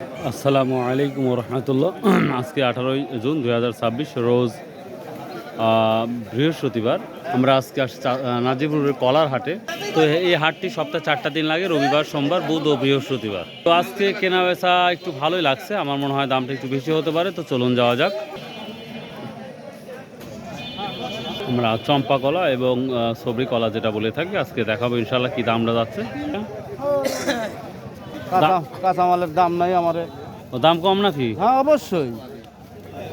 আসসালামু আলাইকুম রহমতুল্লাহ। আজকে 18ই জুন 2026 রোজ বৃহস্পতিবার। আমরা আজকে আসছি নাজিপুরের কলার হাটে। তো এই হাটটি সপ্তাহে 4টা দিন লাগে, রবিবার, সোমবার, বুধ ও বৃহস্পতিবার। তো আজকে কেনা বেচা একটু ভালোই লাগছে, আমার মনে হয় দামটা একটু বেশি হতে পারে। তো চলুন যাওয়া যাক। আমরা চম্পা কলা এবং সবরি কলা যেটা বলে থাকি আজকে দেখাবো ইনশাল্লাহ কি দামটা যাচ্ছে। কাঁচামালের দাম নাই আমারে। দাম কম নাকি? হ্যাঁ অবশ্যই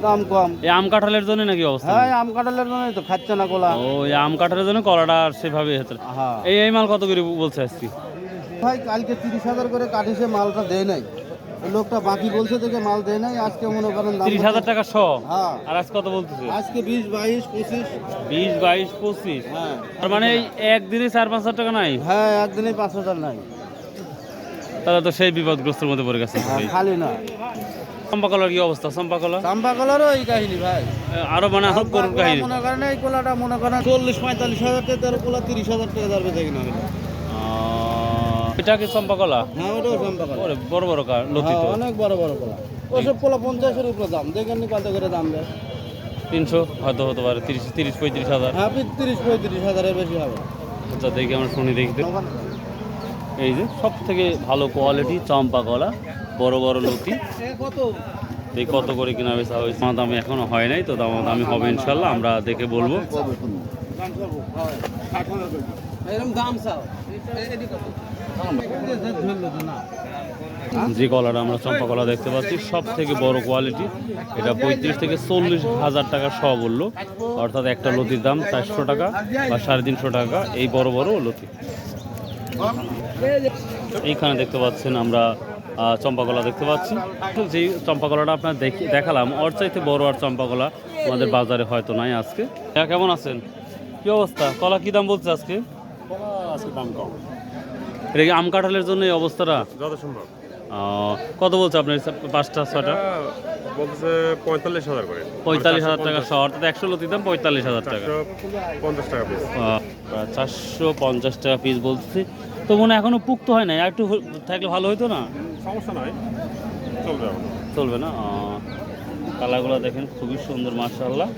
দাম কম। এই আম কাঁঠালের জন্য নাকি অবস্থা? হ্যাঁ আম কাঁঠালের জন্যই তো খাচ্ছে না কোলা। ও এই আম কাঁঠালের জন্য কলাটা আর সেভাবে হচ্ছে। হ্যাঁ এই মাল কত করে বলছে আজকে? ভাই কালকে 30,000 করে কাটিছে, মালটা দেয় নাই। ওই লোকটা বাকি বলছে থেকে মাল দেয় নাই। আজকে মনে করেন 30,000 টাকা শ। হ্যাঁ আর আজ কত বলতেছে? আজকে 20, 22, 25। 20, 22, 25। হ্যাঁ তার মানে এই একদিনে 4-5 হাজার টাকা নাই? হ্যাঁ একদিনে 5,000 নাই। তাহলে তো সেই বিপদগ্রস্তের মধ্যে পড়ে গেছে। হ্যাঁ, খালি না। চম্পা কলার কি অবস্থা? চম্পা কলা চাম্পা কলারও এই কাহিনী ভাই। আরো মানে আরো করুন কাহিনী। মনে করেন এই কোলাটা মনে করেন 40-45 হাজার টাকা, তার কোলা 30,000 টাকা ধরবে দেখি না। এটা কি চম্পা কলা? হ্যাঁ ওটাও চাম্পা কলা। ওরে বড় বড় লতি তো। অনেক বড় বড় কোলা। ওসব কোলা 50-এর উপরে দাম, দেখেন নি কত করে দাম দেয়। 300 হয়তো হতে পারে, 30-35 হাজার। হ্যাঁ 30-35 হাজারের বেশি হবে। আচ্ছা দেখি আমরা শুনি দেখি। এই যে সব থেকে ভালো কোয়ালিটি চম্পা কলা, বড় বড় লতি। এই কত করে কিনা বেচা হয়েছে? দাম দামি এখনো হয় নাই, তো দামি হবে ইনশাল্লাহ, আমরা দেখে বলবো। যে কলাটা আমরা চম্পা কলা দেখতে পাচ্ছি সব থেকে বড় কোয়ালিটি, এটা 35 থেকে 40 হাজার টাকা শ বললো। অর্থাৎ একটা লতির দাম 400 টাকা বা 350 টাকা, এই বড় বড় লতি। এইখানে দেখতে পাচ্ছেন আমরা চম্পা কলা দেখতে পাচ্ছি। যেই চম্পা কলাটা আপনার দেখালাম, ওর চাইতে বড় আর চম্পা কলা আমাদের বাজারে হয়তো নাই আজকে। কেমন আছেন? কি অবস্থা? কলা কি দাম বলছে আজকে? দাম কম, এটা কি আম কাঁঠালের জন্য এই অবস্থাটা? যত সম্ভব। কত বলছে আপনার? 5টা 6টা বলতেছে 45,000 করে। 45,000 টাকা শ, অর্থাৎ 100 লতির দাম 45,000 টাকা। 450 টাকা পিস। 450 টাকা পিস বলছি। তো মনে হয় এখনো পুক্ত হয় না, একটু থাকলে ভালো হতো না? সমস্যা নাই, চলবে এখন। চলবে না? কালারগুলো দেখেন খুবই সুন্দর মাশাআল্লাহ।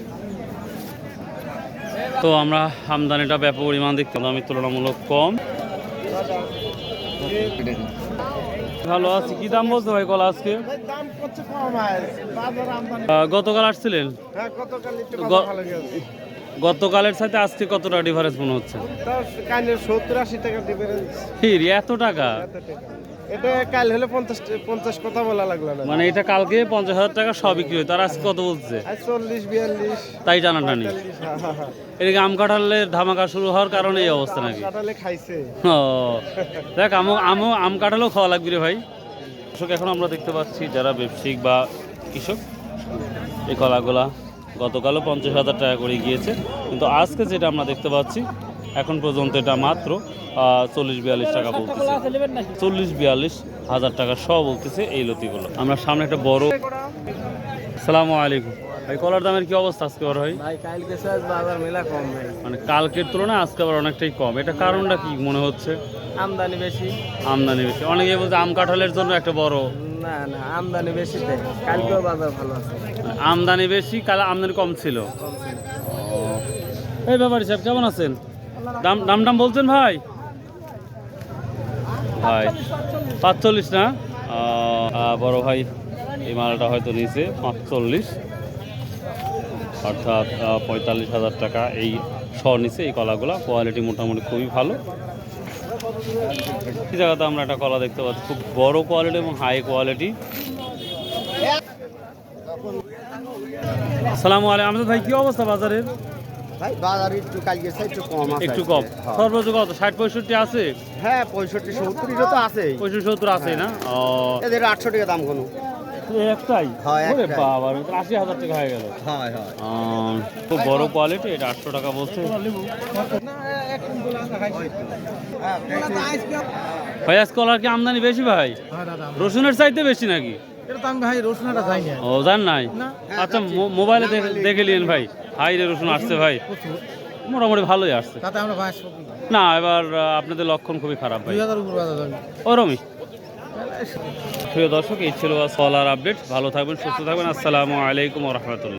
তো আমরা আমদানিটা ব্যাপক পরিমাণ দেখতে, দামি তুলনামূলক কম। ভালো আছে। কি দাম বলতো ভাই কলা আজকে? গতকাল আসছিলেন? গতকালের সাথে আজকে কতটা ডিফারেন্স মনে হচ্ছে? 70-80 টাকা ডিফারেন্স। এত টাকা? এটা কাল হলে 50 কথা বলা লাগলো না। মানে এটা কালকে 50,000 টাকা সব বিক্রি হতো, আর আজকে কত বলছে? 40-42। তাই টানাটানি। এদিকে আম কাঁঠালের ধামাকা শুরু হওয়ার কারণে এই অবস্থা নাকি? কাঁঠালে খাইছে। ও দেখ, আম কাঁঠালও খাওয়া লাগবে রে ভাই। কৃষক এখন আমরা দেখতে পাচ্ছি যারা ব্যবসায়িক বা কৃষক, এই কলাগুলা গতকালও 50,000 টাকা করে গিয়েছে, কিন্তু আজকে যেটা আমরা দেখতে পাচ্ছি এখন পর্যন্ত এটা মাত্র 40-42 টাকা বলতেছে। 40-42 হাজার টাকা সহ বলতেছে এই লতিগুলো। আমরা সামনে একটা বড়। আসসালামু আলাইকুম ভাই, কলার দামের কি অবস্থা আজকে বড় ভাই? ভাই কালকে শেষ বাজার মেলা কম ভাই। মানে কালকের তুলনায় আজকে আবার অনেকটাই কম, এটা কারণটা কি মনে হচ্ছে? আমদানি বেশি। আমদানি বেশি। অনেকে বলছে আম কাঁঠালের জন্য একটা বড়। না না আমদানি বেশি তাই কালকেও বাজার ভালো আছে। আমদানি বেশি, কাল আমদানি কম ছিল। এই ব্যাপারী সাহেব কেমন আছেন? দাম বলছেন ভাই? ভাই 45 না? বড় ভাই এই মালটা হয়তো নিচে 45, অর্থাৎ 45,000 টাকা এই শ নিচে এই কলাগুলা। কোয়ালিটি মোটামুটি খুবই ভালো। এই জায়গাতে আমরা একটা কলা দেখতে পাচ্ছি, খুব বড় কোয়ালিটি এবং হাই কোয়ালিটি। আসসালামু আলাইকুম। আমাদের ভাই কি অবস্থা বাজারের? ভাই বাজার একটু কালকে একটু কম আছে। একটু কম। সর্বোচ্চ কত? 60-65 আছে? হ্যাঁ 65-70 তো আছে। 65-70 আছে না? এদের 800 টাকা দাম কোনো। একটাই? হ্যাঁ, ওরে একটাই। বাবা, 80,000 টাকা হয়ে গেল। হয় হয়। খুব বড় কোয়ালিটি, এটা 800 টাকা বলছে। ভাই আজ কলার কি আমদানি বেশি ভাই? রসুনের চাইতে বেশি নাকি? এটা তো আমি ভাই রসুনটা যাই না। ও জান নাই? আচ্ছা মোবাইলে দেখে নিন ভাই। হাই রে রসুন আসছে ভাই, মোটামুটি ভালোই আসছে। তাতে আমরা ভাই না এবার আপনাদের লক্ষণ খুবই খারাপ ভাই। 2000 উপর বাজার ওরমই প্রিয় দর্শক, এই ছিল কলার আপডেট। ভালো থাকবেন, সুস্থ থাকবেন। আসসালামু আলাইকুম রহমতুল্লাহ।